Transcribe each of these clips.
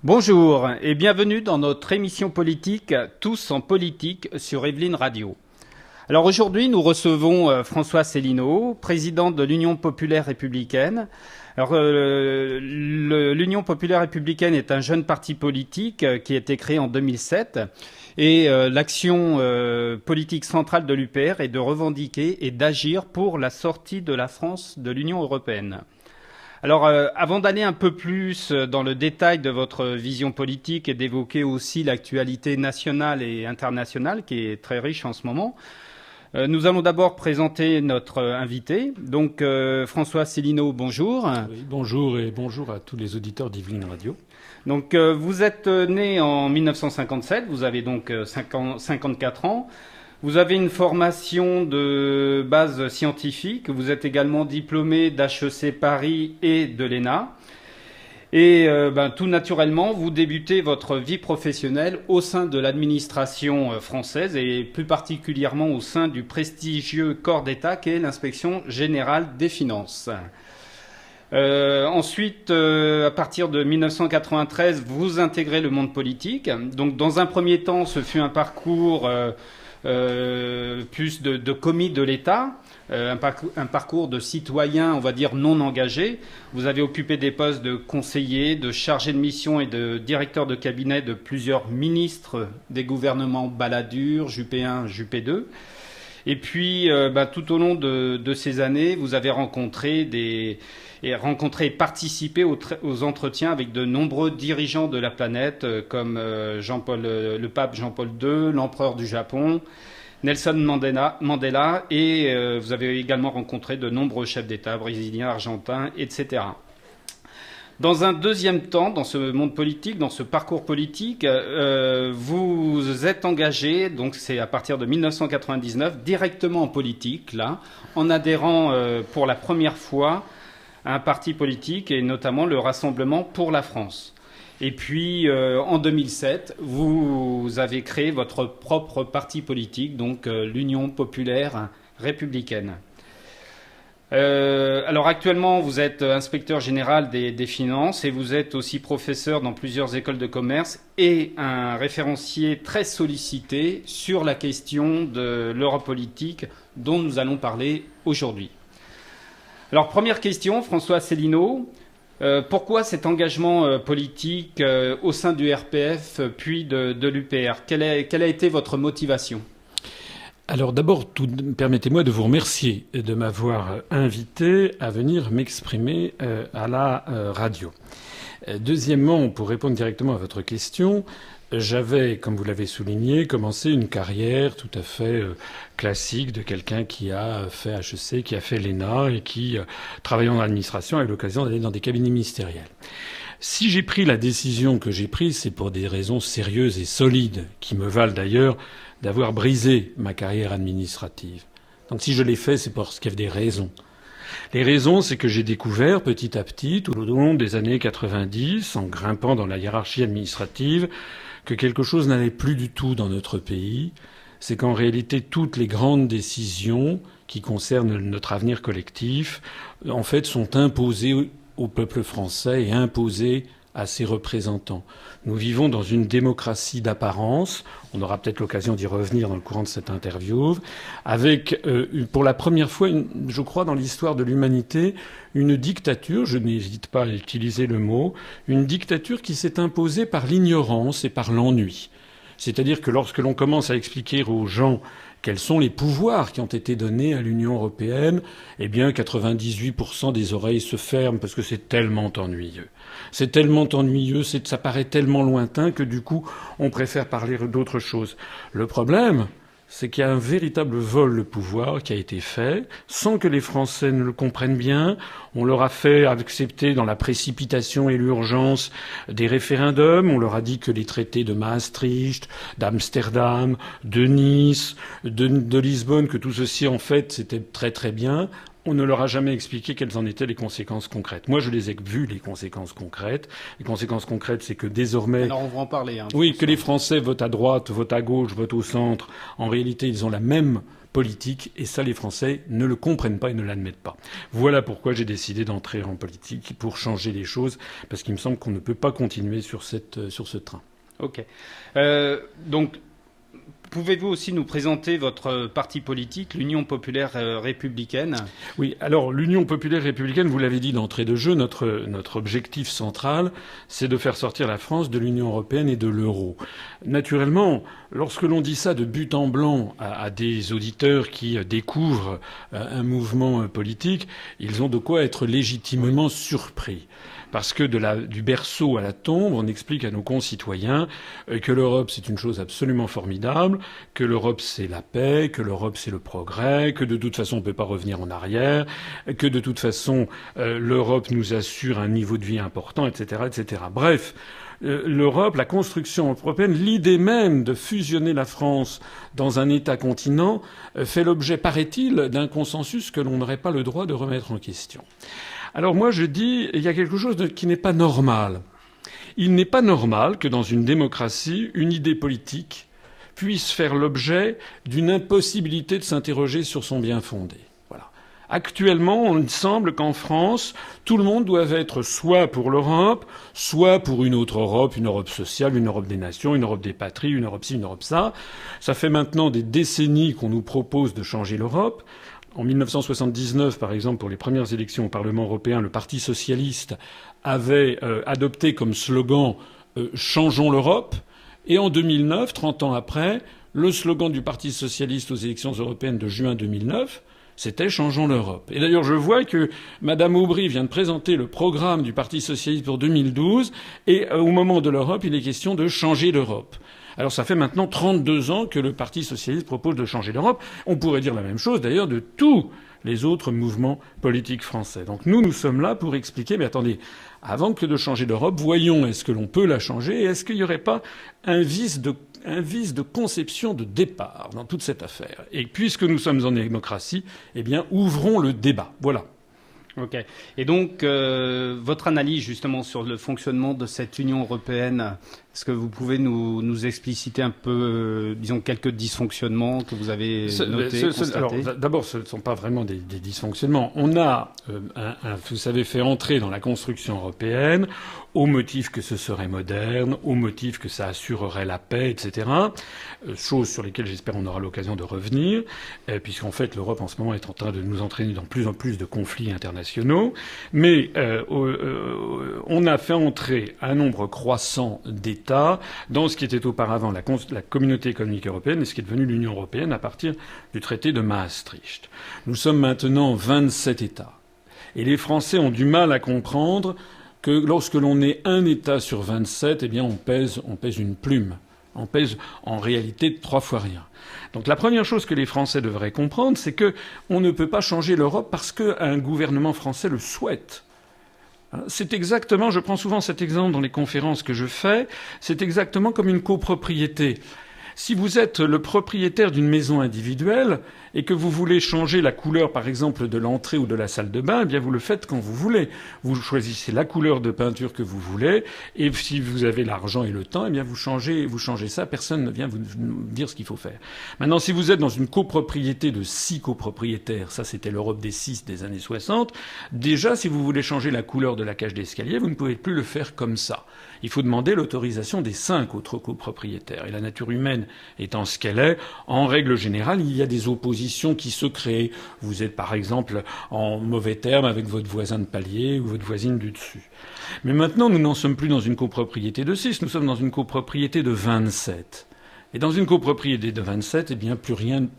Bonjour et bienvenue dans notre émission politique Tous en politique sur Evelyne Radio. Alors aujourd'hui, nous recevons François Asselineau, président de l'Union populaire républicaine. Alors l'Union populaire républicaine est un jeune parti politique qui a été créé en 2007 et l'action politique centrale de l'UPR est de revendiquer et d'agir pour la sortie de la France de l'Union européenne. Alors, avant d'aller un peu plus dans le détail de votre vision politique et d'évoquer aussi l'actualité nationale et internationale qui est très riche en ce moment, nous allons d'abord présenter notre invité. Donc, François Asselineau, bonjour. Oui, bonjour et bonjour à tous les auditeurs d'Yveline Radio. Donc, vous êtes né en 1957, vous avez donc 54 ans. Vous avez une formation de base scientifique. Vous êtes également diplômé d'HEC Paris et de l'ENA. Et tout naturellement, vous débutez votre vie professionnelle au sein de l'administration française et plus particulièrement au sein du prestigieux corps d'État qu'est l'Inspection générale des finances. Ensuite, à partir de 1993, vous intégrez le monde politique. Donc, dans un premier temps, ce fut un parcours plus de commis de l'État, un parcours de citoyen, on va dire, non engagé. Vous avez occupé des postes de conseiller, de chargé de mission et de directeur de cabinet de plusieurs ministres des gouvernements Balladur, Juppé 1, Juppé 2. Et puis, tout au long de ces années, vous avez rencontré et participé aux entretiens avec de nombreux dirigeants de la planète, comme le pape Jean-Paul II, l'empereur du Japon, Nelson Mandela, et vous avez également rencontré de nombreux chefs d'État brésiliens, argentins, etc. Dans un deuxième temps, dans ce monde politique, dans ce parcours politique, vous êtes engagé, donc c'est à partir de 1999, directement en politique, là, en adhérant pour la première fois à un parti politique, et notamment le Rassemblement pour la France. Et puis, en 2007, vous avez créé votre propre parti politique, donc l'Union populaire républicaine. Alors actuellement, vous êtes inspecteur général des finances et vous êtes aussi professeur dans plusieurs écoles de commerce et un référencier très sollicité sur la question de l'Europe politique dont nous allons parler aujourd'hui. Alors première question, François Asselineau, pourquoi cet engagement politique au sein du RPF puis de l'UPR ? Quelle a été votre motivation ? Alors d'abord, permettez-moi de vous remercier de m'avoir invité à venir m'exprimer à la radio. Deuxièmement, pour répondre directement à votre question, j'avais, comme vous l'avez souligné, commencé une carrière tout à fait classique de quelqu'un qui a fait HEC, qui a fait l'ENA et qui, travaillant dans l'administration, a eu l'occasion d'aller dans des cabinets ministériels. Si j'ai pris la décision que j'ai prise, c'est pour des raisons sérieuses et solides, qui me valent d'ailleurs d'avoir brisé ma carrière administrative. Donc si je l'ai fait, c'est parce qu'il y avait des raisons. Les raisons, c'est que j'ai découvert petit à petit, tout au long des années 90, en grimpant dans la hiérarchie administrative, que quelque chose n'allait plus du tout dans notre pays. C'est qu'en réalité, toutes les grandes décisions qui concernent notre avenir collectif, en fait, sont imposées au peuple français et imposées à ses représentants. Nous vivons dans une démocratie d'apparence. On aura peut-être l'occasion d'y revenir dans le courant de cette interview, avec, pour la première fois, je crois, dans l'histoire de l'humanité, une dictature, je n'hésite pas à utiliser le mot, une dictature qui s'est imposée par l'ignorance et par l'ennui. C'est-à-dire que lorsque l'on commence à expliquer aux gens quels sont les pouvoirs qui ont été donnés à l'Union européenne, eh bien 98% des oreilles se ferment parce que c'est tellement ennuyeux. C'est tellement ennuyeux, ça paraît tellement lointain que du coup, on préfère parler d'autre chose. Le problème, c'est qu'il y a un véritable vol de pouvoir qui a été fait, sans que les Français ne le comprennent bien. On leur a fait accepter dans la précipitation et l'urgence des référendums. On leur a dit que les traités de Maastricht, d'Amsterdam, de Nice, de Lisbonne, que tout ceci, en fait, c'était très très bien. on ne leur a jamais expliqué quelles en étaient les conséquences concrètes. Moi, je les ai vues, les conséquences concrètes. Les conséquences concrètes, c'est que désormais... Alors, on va en parler. Oui, que les Français votent à droite, votent à gauche, votent au centre. En réalité, ils ont la même politique, et ça, les Français ne le comprennent pas et ne l'admettent pas. Voilà pourquoi j'ai décidé d'entrer en politique, pour changer les choses, parce qu'il me semble qu'on ne peut pas continuer sur ce train. Ok. Donc, pouvez-vous aussi nous présenter votre parti politique, l'Union populaire républicaine ? Oui, alors l'Union populaire républicaine, vous l'avez dit d'entrée de jeu, notre objectif central, c'est de faire sortir la France de l'Union européenne et de l'euro. Naturellement, lorsque l'on dit ça de but en blanc à des auditeurs qui découvrent un mouvement politique, ils ont de quoi être légitimement surpris. Parce que du berceau à la tombe, on explique à nos concitoyens que l'Europe, c'est une chose absolument formidable, que l'Europe, c'est la paix, que l'Europe, c'est le progrès, que de toute façon, on ne peut pas revenir en arrière, que de toute façon, l'Europe nous assure un niveau de vie important, etc., etc. Bref, l'Europe, la construction européenne, l'idée même de fusionner la France dans un État-continent fait l'objet, paraît-il, d'un consensus que l'on n'aurait pas le droit de remettre en question. Alors moi je dis, il y a quelque chose qui n'est pas normal. Il n'est pas normal que dans une démocratie, une idée politique puisse faire l'objet d'une impossibilité de s'interroger sur son bien-fondé. Voilà. Actuellement, il semble qu'en France, tout le monde doit être soit pour l'Europe, soit pour une autre Europe, une Europe sociale, une Europe des nations, une Europe des patries, une Europe ci, une Europe ça. Ça fait maintenant des décennies qu'on nous propose de changer l'Europe. En 1979, par exemple, pour les premières élections au Parlement européen, le Parti socialiste avait adopté comme slogan « Changeons l'Europe ». Et en 2009, 30 ans après, le slogan du Parti socialiste aux élections européennes de juin 2009, c'était « Changeons l'Europe ». Et d'ailleurs, je vois que Mme Aubry vient de présenter le programme du Parti socialiste pour 2012, et au moment de l'Europe, il est question de changer l'Europe. Alors ça fait maintenant 32 ans que le Parti socialiste propose de changer l'Europe. On pourrait dire la même chose d'ailleurs de tous les autres mouvements politiques français. Donc nous sommes là pour expliquer, mais attendez, avant que de changer l'Europe, voyons est-ce que l'on peut la changer et est-ce qu'il n'y aurait pas un vice de conception de départ dans toute cette affaire. Et puisque nous sommes en démocratie, eh bien ouvrons le débat. Voilà. Ok. Et donc, votre analyse justement sur le fonctionnement de cette Union européenne, est-ce que vous pouvez nous expliciter un peu, disons, quelques dysfonctionnements que vous avez notés, constatés ? Alors, d'abord, ce ne sont pas vraiment des dysfonctionnements. On a, vous savez, fait entrer dans la construction européenne au motif que ce serait moderne, au motif que ça assurerait la paix, etc. Choses sur lesquelles j'espère on aura l'occasion de revenir, puisqu'en fait l'Europe en ce moment est en train de nous entraîner dans plus en plus de conflits internationaux. Mais on a fait entrer un nombre croissant d'États dans ce qui était auparavant la Communauté économique européenne et ce qui est devenu l'Union européenne à partir du traité de Maastricht. Nous sommes maintenant 27 États. Et les Français ont du mal à comprendre que lorsque l'on est un État sur 27, eh bien on pèse une plume. On pèse en réalité 3 fois rien. Donc la première chose que les Français devraient comprendre, c'est que on ne peut pas changer l'Europe parce qu'un gouvernement français le souhaite. C'est exactement, je prends souvent cet exemple dans les conférences que je fais, c'est exactement comme une copropriété. Si vous êtes le propriétaire d'une maison individuelle et que vous voulez changer la couleur, par exemple, de l'entrée ou de la salle de bain, eh bien vous le faites quand vous voulez. Vous choisissez la couleur de peinture que vous voulez, et si vous avez l'argent et le temps, eh bien vous changez ça. Personne ne vient vous dire ce qu'il faut faire. Maintenant, si vous êtes dans une copropriété de 6 copropriétaires, ça c'était l'Europe des 6 des années 60, déjà si vous voulez changer la couleur de la cage d'escalier, vous ne pouvez plus le faire comme ça. Il faut demander l'autorisation des 5 autres copropriétaires. Et la nature humaine étant ce qu'elle est, en règle générale, il y a des oppositions qui se créent. Vous êtes par exemple en mauvais terme avec votre voisin de palier ou votre voisine du dessus. Mais maintenant, nous n'en sommes plus dans une copropriété de 6, nous sommes dans une copropriété de 27. Et dans une copropriété de 27, eh bien, plus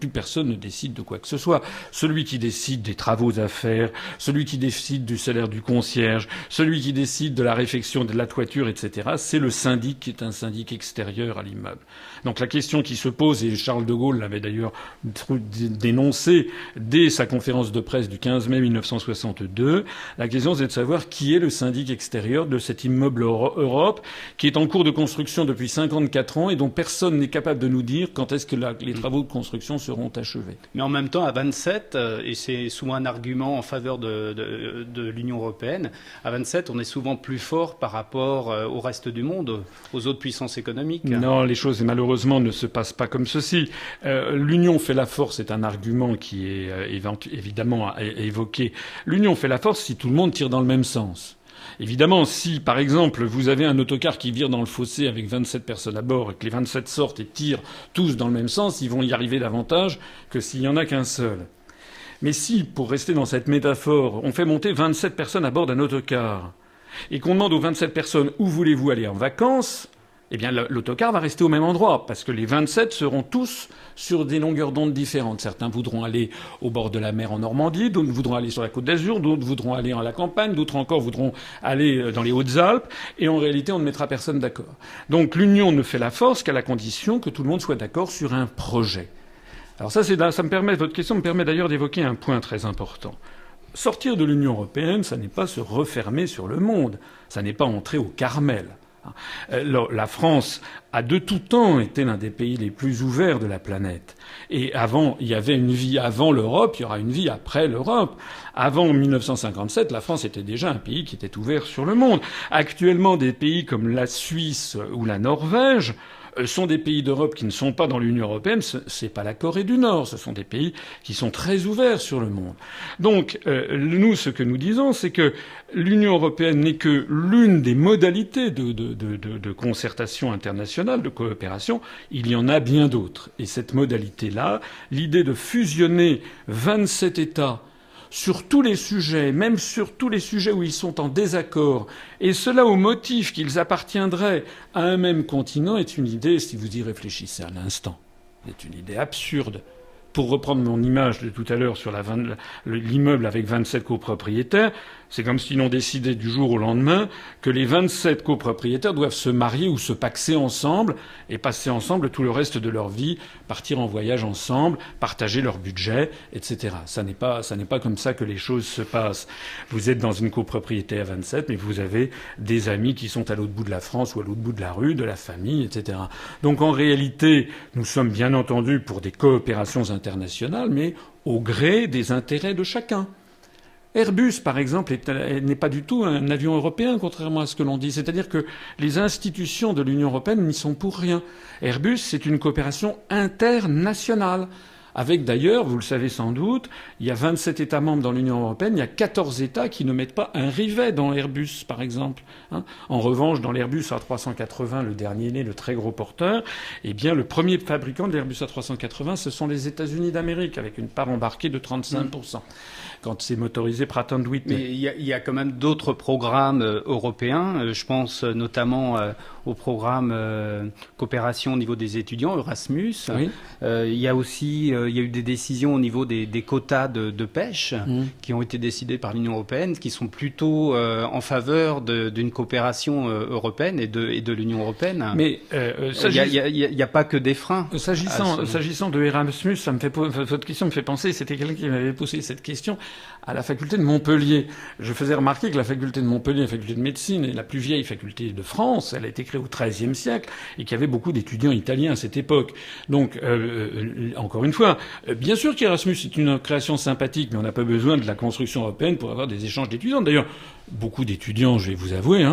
personne ne décide de quoi que ce soit. Celui qui décide des travaux à faire, celui qui décide du salaire du concierge, celui qui décide de la réfection de la toiture, etc., c'est le syndic qui est un syndic extérieur à l'immeuble. Donc la question qui se pose, et Charles de Gaulle l'avait d'ailleurs dénoncé dès sa conférence de presse du 15 mai 1962, la question c'est de savoir qui est le syndic extérieur de cet immeuble Europe, qui est en cours de construction depuis 54 ans et dont personne n'est capable capable de nous dire quand est-ce que les travaux de construction seront achevés. Mais en même temps, à 27, et c'est souvent un argument en faveur de l'Union européenne, à 27, on est souvent plus fort par rapport au reste du monde, aux autres puissances économiques. Non, les choses malheureusement ne se passent pas comme ceci. L'union fait la force est un argument qui est évidemment évoqué. L'union fait la force si tout le monde tire dans le même sens. Évidemment, si, par exemple, vous avez un autocar qui vire dans le fossé avec 27 personnes à bord et que les 27 sortent et tirent tous dans le même sens, ils vont y arriver davantage que s'il n'y en a qu'un seul. Mais si, pour rester dans cette métaphore, on fait monter 27 personnes à bord d'un autocar et qu'on demande aux 27 personnes où voulez-vous aller en vacances, eh bien, l'autocar va rester au même endroit, parce que les 27 seront tous sur des longueurs d'onde différentes. Certains voudront aller au bord de la mer en Normandie, d'autres voudront aller sur la Côte d'Azur, d'autres voudront aller à la campagne, d'autres encore voudront aller dans les Hautes-Alpes, et en réalité, on ne mettra personne d'accord. Donc, l'union ne fait la force qu'à la condition que tout le monde soit d'accord sur un projet. Alors votre question me permet d'ailleurs d'évoquer un point très important. Sortir de l'Union européenne, ça n'est pas se refermer sur le monde, ça n'est pas entrer au Carmel. La France a de tout temps été l'un des pays les plus ouverts de la planète. Et avant, il y avait une vie avant l'Europe, il y aura une vie après l'Europe. Avant 1957, la France était déjà un pays qui était ouvert sur le monde. Actuellement, des pays comme la Suisse ou la Norvège sont des pays d'Europe qui ne sont pas dans l'Union européenne. C'est pas la Corée du Nord. Ce sont des pays qui sont très ouverts sur le monde. Donc, nous, ce que nous disons, c'est que l'Union européenne n'est que l'une des modalités de concertation internationale, de coopération. Il y en a bien d'autres. Et cette modalité-là, l'idée de fusionner 27 États sur tous les sujets, même sur tous les sujets où ils sont en désaccord, et cela au motif qu'ils appartiendraient à un même continent, est une idée, si vous y réfléchissez un instant, c'est une idée absurde. Pour reprendre mon image de tout à l'heure sur l'immeuble avec 27 copropriétaires, c'est comme s'ils ont décidé du jour au lendemain que les 27 copropriétaires doivent se marier ou se pacser ensemble et passer ensemble tout le reste de leur vie, partir en voyage ensemble, partager leur budget, etc. Ça n'est pas comme ça que les choses se passent. Vous êtes dans une copropriété à 27, mais vous avez des amis qui sont à l'autre bout de la France ou à l'autre bout de la rue, de la famille, etc. Donc en réalité, nous sommes bien entendu pour des coopérations internationales, mais au gré des intérêts de chacun. Airbus, par exemple, n'est pas du tout un avion européen, contrairement à ce que l'on dit. C'est-à-dire que les institutions de l'Union européenne n'y sont pour rien. Airbus, c'est une coopération internationale. Avec d'ailleurs, vous le savez sans doute, il y a 27 États membres dans l'Union européenne, il y a 14 États qui ne mettent pas un rivet dans Airbus, par exemple. En revanche, dans l'Airbus A380, le dernier né, le très gros porteur, eh bien, le premier fabricant de l'Airbus A380, ce sont les États-Unis d'Amérique, avec une part embarquée de 35%. Quand c'est motorisé Pratt & Whitney. Mais il y a quand même d'autres programmes européens. Je pense notamment au programme coopération au niveau des étudiants, Erasmus. Oui. Il y a aussi il y a eu des décisions au niveau des quotas de pêche qui ont été décidées par l'Union européenne, qui sont plutôt en faveur d'une coopération européenne et de l'Union européenne. Mais il n'y a pas que des freins. S'agissant de Erasmus, votre question me fait penser, c'était quelqu'un qui m'avait posé cette question à la faculté de Montpellier. Je faisais remarquer que la faculté de Montpellier, la faculté de médecine, est la plus vieille faculté de France. Elle a été créée au XIIIe siècle et qu'il y avait beaucoup d'étudiants italiens à cette époque. Donc, encore une fois, bien sûr qu'Erasmus est une création sympathique, mais on n'a pas besoin de la construction européenne pour avoir des échanges d'étudiants. D'ailleurs, beaucoup d'étudiants, je vais vous avouer,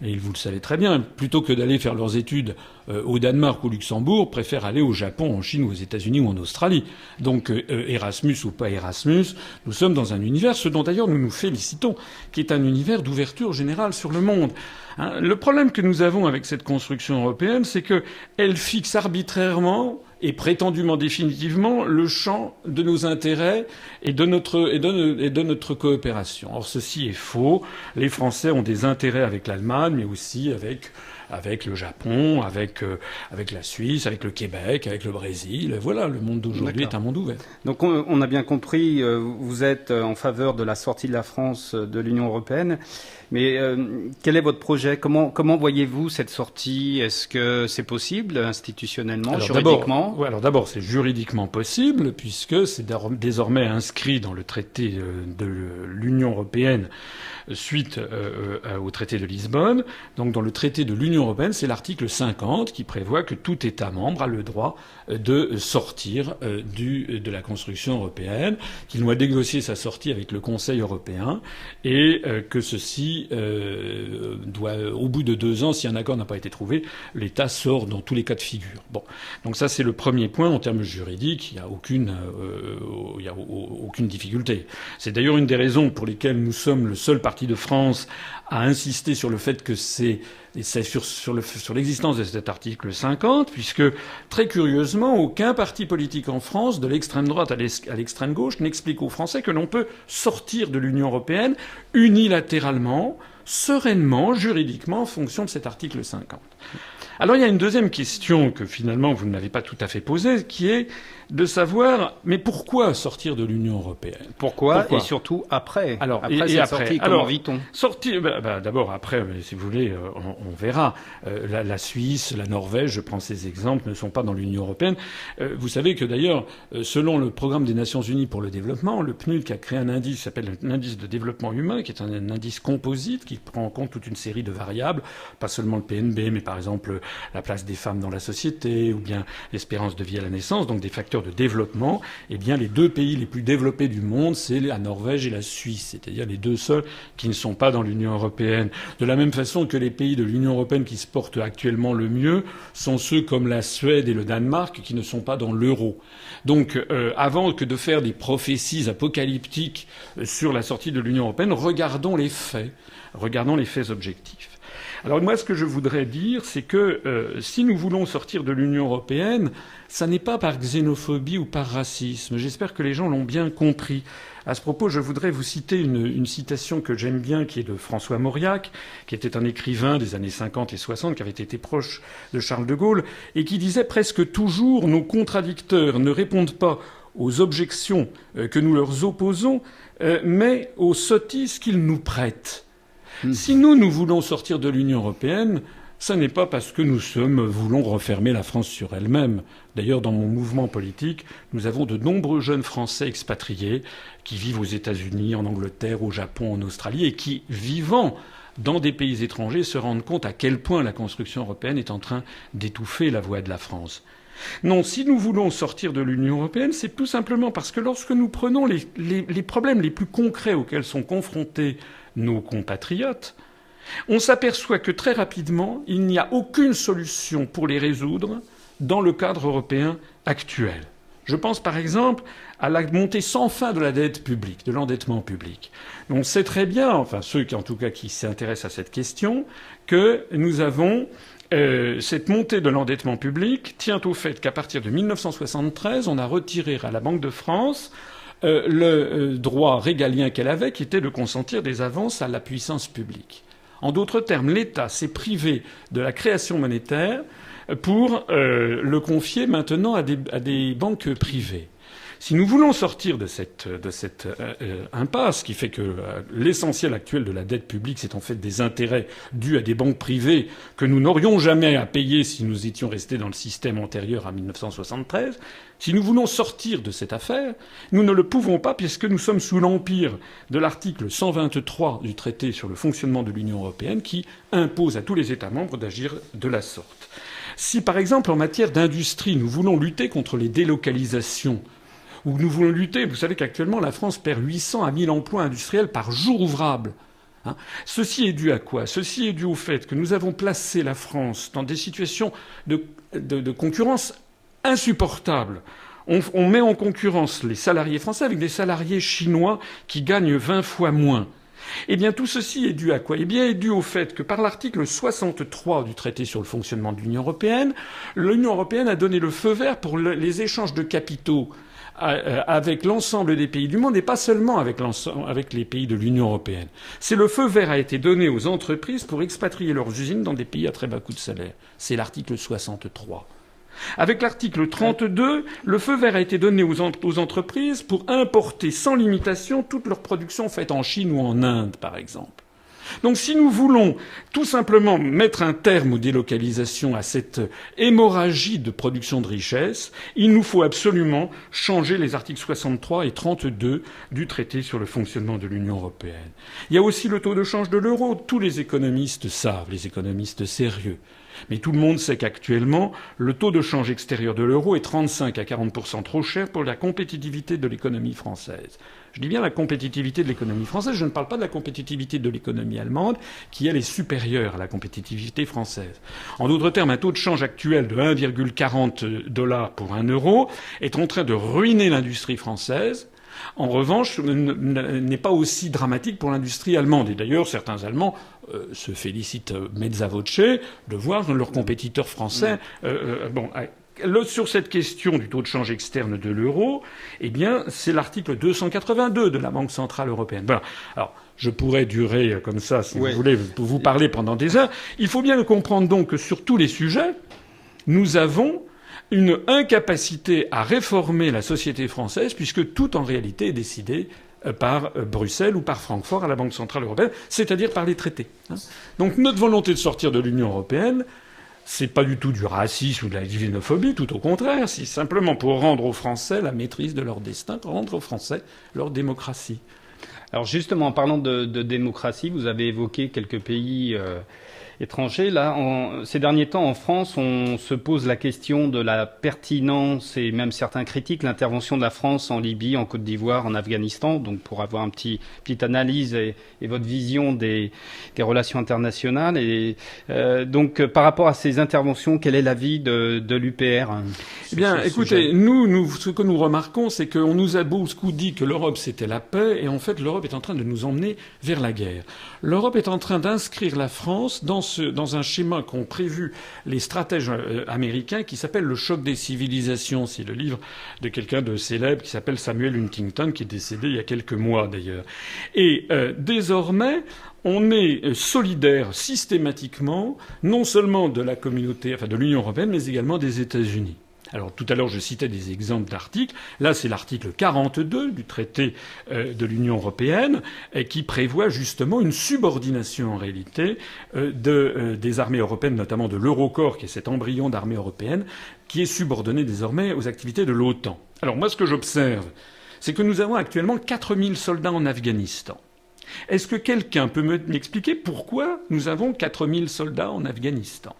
et vous le savez très bien, plutôt que d'aller faire leurs études au Danemark ou au Luxembourg, préfèrent aller au Japon, en Chine, ou aux États-Unis ou en Australie. Donc Erasmus ou pas Erasmus, nous sommes dans un univers, ce dont d'ailleurs nous nous félicitons, qui est un univers d'ouverture générale sur le monde. Le problème que nous avons avec cette construction européenne, c'est qu'elle fixe arbitrairement et prétendument définitivement le champ de nos intérêts et de notre coopération. Or, ceci est faux. Les Français ont des intérêts avec l'Allemagne, mais aussi avec le Japon, avec la Suisse, avec le Québec, avec le Brésil. Voilà, le monde d'aujourd'hui est un monde ouvert. Donc on a bien compris, vous êtes en faveur de la sortie de la France de l'Union européenne. Mais quel est votre projet ? Comment voyez-vous cette sortie ? Est-ce que c'est possible institutionnellement, juridiquement ? Alors d'abord, c'est juridiquement possible puisque c'est désormais inscrit dans le traité de l'Union européenne suite au traité de Lisbonne. Donc dans le traité de l'Union l'Union européenne, c'est l'article 50 qui prévoit que tout État membre a le droit de sortir de la construction européenne, qu'il doit négocier sa sortie avec le Conseil européen et que ceci doit, au bout de 2 ans, si un accord n'a pas été trouvé, l'État sort dans tous les cas de figure. Bon, donc ça c'est le premier point en termes juridiques. Il n'y a aucune difficulté. C'est d'ailleurs une des raisons pour lesquelles nous sommes le seul parti de France à insister sur le fait que c'est sur l'existence de cet article 50, puisque, très curieusement, aucun parti politique en France, de l'extrême droite à l'extrême gauche, n'explique aux Français que l'on peut sortir de l'Union européenne unilatéralement, sereinement, juridiquement, en fonction de cet article 50. Alors il y a une deuxième question que finalement vous ne m'avez pas tout à fait posée, qui est de savoir, mais pourquoi sortir de l'Union européenne ? Pourquoi et surtout après. Alors, après cette sortie, comment vit-on ? Sortir, d'abord après, si vous voulez, on verra. La Suisse, la Norvège, je prends ces exemples, ne sont pas dans l'Union européenne. Vous savez que d'ailleurs, selon le programme des Nations Unies pour le développement, le PNUD qui a créé un indice qui s'appelle l'indice de développement humain, qui est un indice composite qui prend en compte toute une série de variables, pas seulement le PNB, mais par exemple la place des femmes dans la société, ou bien l'espérance de vie à la naissance, donc des facteurs de développement. Eh bien, les 2 pays les plus développés du monde, c'est la Norvège et la Suisse, c'est-à-dire les 2 seuls qui ne sont pas dans l'Union européenne. De la même façon que les pays de l'Union européenne qui se portent actuellement le mieux sont ceux comme la Suède et le Danemark qui ne sont pas dans l'euro. Donc, avant que de faire des prophéties apocalyptiques sur la sortie de l'Union européenne, regardons les faits objectifs. Alors moi, ce que je voudrais dire, c'est que si nous voulons sortir de l'Union européenne, ça n'est pas par xénophobie ou par racisme. J'espère que les gens l'ont bien compris. À ce propos, je voudrais vous citer une citation que j'aime bien, qui est de François Mauriac, qui était un écrivain des années 50 et 60, qui avait été proche de Charles de Gaulle, et qui disait presque toujours « Nos contradicteurs ne répondent pas aux objections que nous leur opposons, mais aux sottises qu'ils nous prêtent ». Si nous voulons sortir de l'Union européenne, ça n'est pas parce que nous voulons refermer la France sur elle-même. D'ailleurs, dans mon mouvement politique, nous avons de nombreux jeunes Français expatriés qui vivent aux États-Unis, en Angleterre, au Japon, en Australie, et qui, vivant dans des pays étrangers, se rendent compte à quel point la construction européenne est en train d'étouffer la voix de la France. Non, si nous voulons sortir de l'Union européenne, c'est tout simplement parce que lorsque nous prenons les problèmes les plus concrets auxquels sont confrontés nos compatriotes, on s'aperçoit que très rapidement, il n'y a aucune solution pour les résoudre dans le cadre européen actuel. Je pense par exemple à la montée sans fin de la dette publique, de l'endettement public. On sait très bien, enfin ceux qui en tout cas qui s'intéressent à cette question, que nous avons cette montée de l'endettement public tient au fait qu'à partir de 1973, on a retiré à la Banque de France le droit régalien qu'elle avait, qui était de consentir des avances à la puissance publique. En d'autres termes, l'État s'est privé de la création monétaire pour le confier maintenant à des banques privées. Si nous voulons sortir de cette impasse qui fait que l'essentiel actuel de la dette publique, c'est en fait des intérêts dus à des banques privées que nous n'aurions jamais à payer si nous étions restés dans le système antérieur à 1973, si nous voulons sortir de cette affaire, nous ne le pouvons pas puisque nous sommes sous l'empire de l'article 123 du traité sur le fonctionnement de l'Union européenne qui impose à tous les États membres d'agir de la sorte. Si, par exemple, en matière d'industrie, nous voulons lutter contre les délocalisations, où nous voulons lutter, vous savez qu'actuellement la France perd 800 à 1000 emplois industriels par jour ouvrable. Ceci est dû à quoi ? Ceci est dû au fait que nous avons placé la France dans des situations de concurrence insupportables. On met en concurrence les salariés français avec des salariés chinois qui gagnent 20 fois moins. Eh bien, tout ceci est dû à quoi ? Eh bien, est dû au fait que par l'article 63 du traité sur le fonctionnement de l'Union européenne, l'Union européenne a donné le feu vert pour les échanges de capitaux avec l'ensemble des pays du monde et pas seulement avec les pays de l'Union européenne. Le feu vert a été donné aux entreprises pour expatrier leurs usines dans des pays à très bas coût de salaire. C'est l'article 63. Avec l'article 32, le feu vert a été donné aux entreprises pour importer sans limitation toute leur production faite en Chine ou en Inde, par exemple. Donc si nous voulons tout simplement mettre un terme aux délocalisations, à cette hémorragie de production de richesses, il nous faut absolument changer les articles 63 et 32 du traité sur le fonctionnement de l'Union européenne. Il y a aussi le taux de change de l'euro. Tous les économistes savent, les économistes sérieux. Mais tout le monde sait qu'actuellement, le taux de change extérieur de l'euro est 35 à 40% trop cher pour la compétitivité de l'économie française. Je dis bien la compétitivité de l'économie française, je ne parle pas de la compétitivité de l'économie allemande, qui elle est supérieure à la compétitivité française. En d'autres termes, un taux de change actuel de 1,40 $ pour 1 euro est en train de ruiner l'industrie française. En revanche, n'est pas aussi dramatique pour l'industrie allemande. Et d'ailleurs, certains Allemands se félicitent mezza voce de voir leurs compétiteurs français. Sur cette question du taux de change externe de l'euro, eh bien, c'est l'article 282 de la Banque centrale européenne. Voilà. Alors, je pourrais durer comme ça, si vous voulez, vous parler pendant des heures. Il faut bien comprendre donc que sur tous les sujets, nous avons une incapacité à réformer la société française, puisque tout en réalité est décidé par Bruxelles ou par Francfort à la Banque centrale européenne, c'est-à-dire par les traités. Donc notre volonté de sortir de l'Union européenne, c'est pas du tout du racisme ou de la xénophobie, tout au contraire, c'est simplement pour rendre aux Français la maîtrise de leur destin, rendre aux Français leur démocratie. Alors justement, en parlant de démocratie, vous avez évoqué quelques pays étrangers. Là, ces derniers temps, en France, on se pose la question de la pertinence et même certains critiquent l'intervention de la France en Libye, en Côte d'Ivoire, en Afghanistan. Donc, pour avoir petite analyse et votre vision des relations internationales. Et donc, par rapport à ces interventions, quel est l'avis de l'UPR Eh bien, écoutez, nous, ce que nous remarquons, c'est qu'on nous a beaucoup dit que l'Europe c'était la paix, et en fait, l'Europe est en train de nous emmener vers la guerre. L'Europe est en train d'inscrire la France dans un schéma qu'ont prévu les stratèges américains qui s'appelle le choc des civilisations. C'est le livre de quelqu'un de célèbre qui s'appelle Samuel Huntington, qui est décédé il y a quelques mois d'ailleurs. Et désormais, on est solidaire systématiquement, non seulement de la communauté, enfin de l'Union européenne, mais également des États-Unis. Alors tout à l'heure, je citais des exemples d'articles. Là, c'est l'article 42 du traité de l'Union européenne qui prévoit justement une subordination en réalité des armées européennes, notamment de l'Eurocorps, qui est cet embryon d'armée européenne, qui est subordonné désormais aux activités de l'OTAN. Alors moi, ce que j'observe, c'est que nous avons actuellement 4000 soldats en Afghanistan. Est-ce que quelqu'un peut m'expliquer pourquoi nous avons 4000 soldats en Afghanistan ?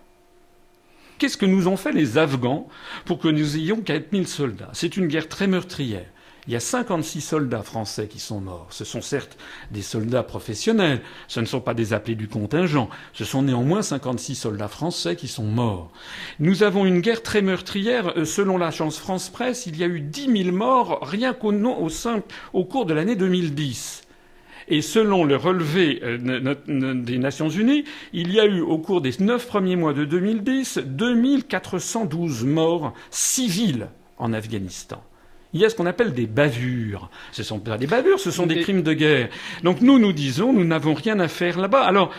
Qu'est-ce que nous ont fait les Afghans pour que nous ayons 4000 soldats ? C'est une guerre très meurtrière. Il y a 56 soldats français qui sont morts. Ce sont certes des soldats professionnels, ce ne sont pas des appelés du contingent. Ce sont néanmoins 56 soldats français qui sont morts. Nous avons une guerre très meurtrière. Selon l'agence France-Presse, il y a eu 10 000 morts rien au cours de l'année 2010. Et selon le relevé des Nations Unies, il y a eu au cours des 9 premiers mois de 2010 2412 morts civils en Afghanistan. Il y a ce qu'on appelle des bavures. Ce ne sont pas des bavures, ce sont des crimes de guerre. Donc nous disons, nous n'avons rien à faire là-bas. Alors,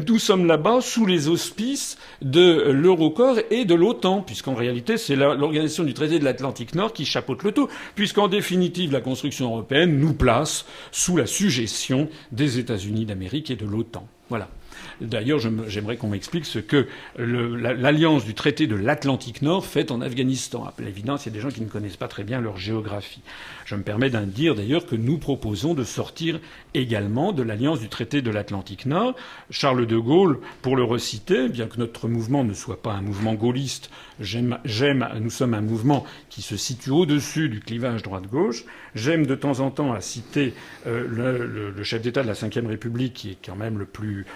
nous sommes là-bas sous les auspices de l'Eurocorps et de l'OTAN, puisqu'en réalité, c'est l'organisation du traité de l'Atlantique Nord qui chapeaute le tout, puisqu'en définitive, la construction européenne nous place sous la suggestion des États-Unis d'Amérique et de l'OTAN. Voilà. D'ailleurs, j'aimerais qu'on m'explique ce que l'alliance du traité de l'Atlantique Nord fait en Afghanistan. À l'évidence, il y a des gens qui ne connaissent pas très bien leur géographie. Je me permets d'en dire d'ailleurs que nous proposons de sortir également de l'alliance du traité de l'Atlantique Nord. Charles de Gaulle, pour le reciter, bien que notre mouvement ne soit pas un mouvement gaulliste, nous sommes un mouvement qui se situe au-dessus du clivage droite-gauche. J'aime de temps en temps à citer le chef d'État de la Ve République, qui est quand même le plus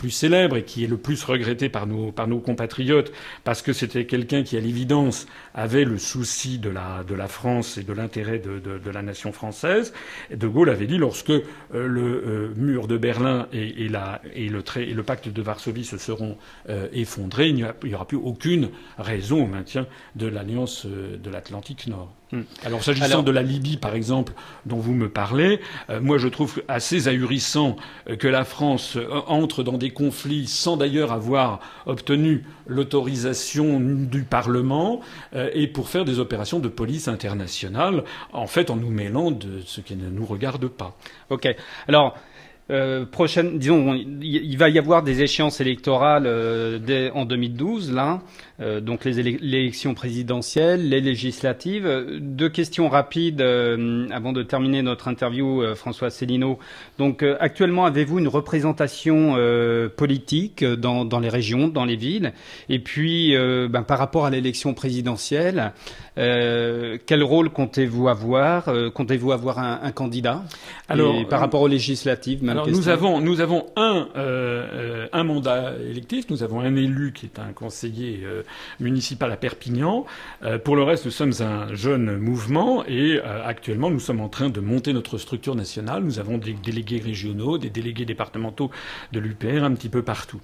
célèbre et qui est le plus regretté par nos compatriotes, parce que c'était quelqu'un qui, à l'évidence, avait le souci de la France et de l'intérêt de la nation française. De Gaulle avait dit, lorsque le mur de Berlin et le pacte de Varsovie se seront effondrés, il n'y aura plus aucune raison au maintien de l'alliance de l'Atlantique Nord. Alors s'agissant de la Libye, par exemple, dont vous me parlez, moi je trouve assez ahurissant que la France entre dans des conflits sans d'ailleurs avoir obtenu l'autorisation du Parlement et pour faire des opérations de police internationale, en fait en nous mêlant de ce qui ne nous regarde pas. Ok. Alors, Disons, il va y avoir des échéances électorales en 2012, là, donc l'élection présidentielle, les législatives. Deux questions rapides avant de terminer notre interview, François Asselineau. Donc, actuellement, avez-vous une représentation politique dans les régions, dans les villes? Et puis, par rapport à l'élection présidentielle, quel rôle comptez-vous avoir? Comptez-vous avoir un candidat? Et par rapport aux législatives, même question. Alors nous avons un mandat électif, nous avons un élu qui est un conseiller municipal à Perpignan. Pour le reste, nous sommes un jeune mouvement et actuellement nous sommes en train de monter notre structure nationale. Nous avons des délégués régionaux, des délégués départementaux de l'UPR un petit peu partout.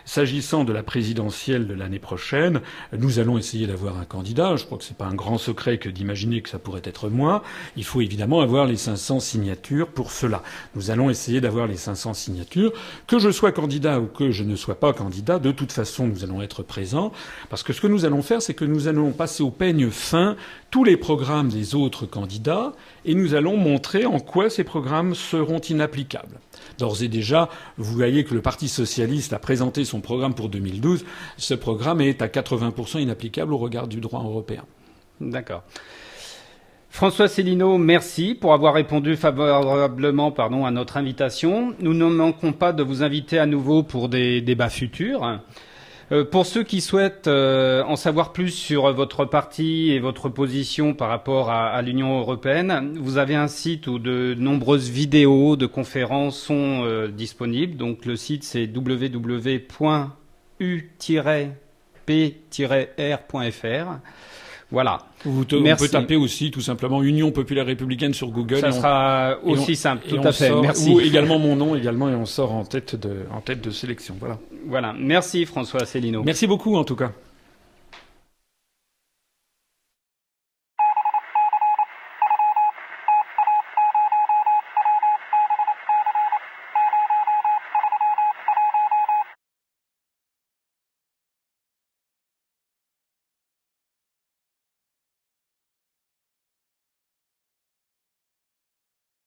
S'agissant de la présidentielle de l'année prochaine, nous allons essayer d'avoir un candidat. Je crois que c'est pas un grand secret que d'imaginer que ça pourrait être moi. Il faut évidemment avoir les 500 signatures pour cela. Nous allons essayer d'avoir les 500 signatures. Que je sois candidat ou que je ne sois pas candidat, de toute façon, nous allons être présents. Parce que ce que nous allons faire, c'est que nous allons passer au peigne fin tous les programmes des autres candidats et nous allons montrer en quoi ces programmes seront inapplicables. D'ores et déjà, vous voyez que le Parti socialiste a présenté son programme pour 2012. Ce programme est à 80% inapplicable au regard du droit européen. D'accord. François Asselineau, merci pour avoir répondu favorablement à notre invitation. Nous ne manquons pas de vous inviter à nouveau pour des débats futurs. Pour ceux qui souhaitent en savoir plus sur votre parti et votre position par rapport à l'Union européenne, vous avez un site où de nombreuses vidéos de conférences sont disponibles. Donc le site c'est www.u-p-r.fr. Voilà. On peut taper aussi tout simplement Union populaire républicaine sur Google. Ça sera aussi simple, tout à fait. Merci. Ou également mon nom également et on sort en tête de sélection. Voilà. Voilà. Merci François Asselineau. Merci beaucoup en tout cas.